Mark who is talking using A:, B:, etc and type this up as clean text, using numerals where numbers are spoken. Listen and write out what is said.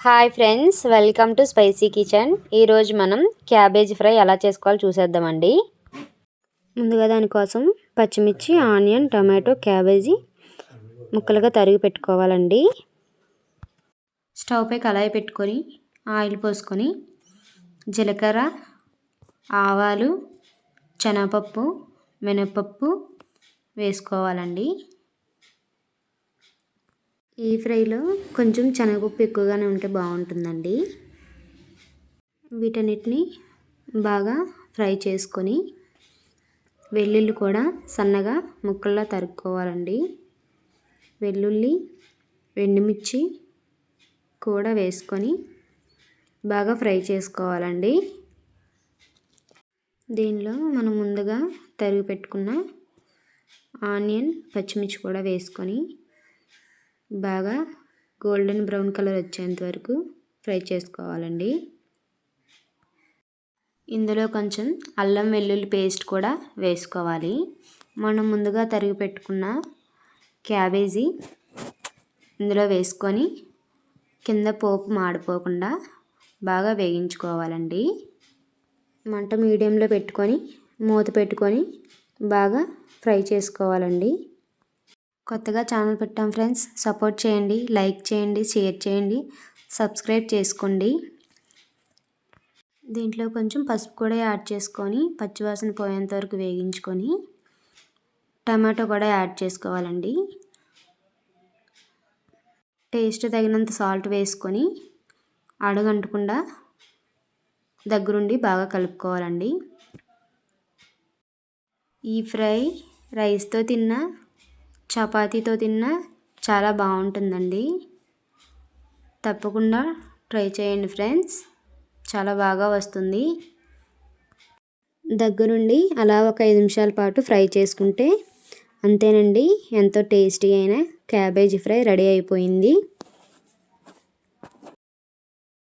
A: Hi friends, welcome to spicy kitchen. ఈరోజు మనం cabbage fry ఎలా చేసుకోవాలో చూసేద్దామండి. ముందుగా దానికోసం పచ్చిమిర్చి, ఆనియన్, టమాటో, క్యాబేజీ ముక్కలుగా తరిగి పెట్టుకోవాలండి. స్టవ్ పై కళాయి పెట్టుకొని ఆయిల్ పోసుకొని జీలకర్ర, ఆవాలు, శనగపప్పు, మినపప్పు వేసుకోవాలండి. ఈ ఫ్రైలో కొంచెం శనగపప్పు ఎక్కువగానే ఉంటే బాగుంటుందండి. వీటన్నిటిని బాగా ఫ్రై చేసుకొని వెల్లుల్లి కూడా సన్నగా ముక్కల్లా తరుక్కోవాలండి. వెల్లుల్లి, ఎండుమిర్చి కూడా వేసుకొని బాగా ఫ్రై చేసుకోవాలండి. దీనిలో మనం ముందుగా తరిగి పెట్టుకున్న ఆనియన్, పచ్చిమిర్చి కూడా వేసుకొని బాగా గోల్డెన్ బ్రౌన్ కలర్ వచ్చేంత వరకు ఫ్రై చేసుకోవాలండి. ఇందులో కొంచెం అల్లం వెల్లుల్లి పేస్ట్ కూడా వేసుకోవాలి. మనం ముందుగా తరిగి పెట్టుకున్న క్యాబేజీ ఇందులో వేసుకొని కింద పోపు మాడిపోకుండా బాగా వేగించుకోవాలండి. మంట మీడియంలో పెట్టుకొని మూత పెట్టుకొని బాగా ఫ్రై చేసుకోవాలండి. కొత్తగా ఛానల్ పెట్టాం ఫ్రెండ్స్, సపోర్ట్ చేయండి, లైక్ చేయండి, షేర్ చేయండి, సబ్స్క్రైబ్ చేసుకోండి. దీంట్లో కొంచెం పసుపు కూడా యాడ్ చేసుకొని పచ్చివాసన పోయేంత వరకు వేగించుకొని టమాటో కూడా యాడ్ చేసుకోవాలండి. టేస్ట్ తగినంత సాల్ట్ వేసుకొని అడుగంటకుండా దగ్గరుండి బాగా కలుపుకోవాలండి. ఈ ఫ్రై రైస్తో తిన్నా, చపాతీతో తిన్నా చాలా బాగుంటుందండి. తప్పకుండా ట్రై చేయండి ఫ్రెండ్స్, చాలా బాగా వస్తుంది. దగ్గరుండి అలా ఒక 5 నిమిషాల పాటు ఫ్రై చేసుకుంటే అంతేనండి, ఎంతో టేస్టీ అయిన క్యాబేజీ ఫ్రై రెడీ అయిపోయింది.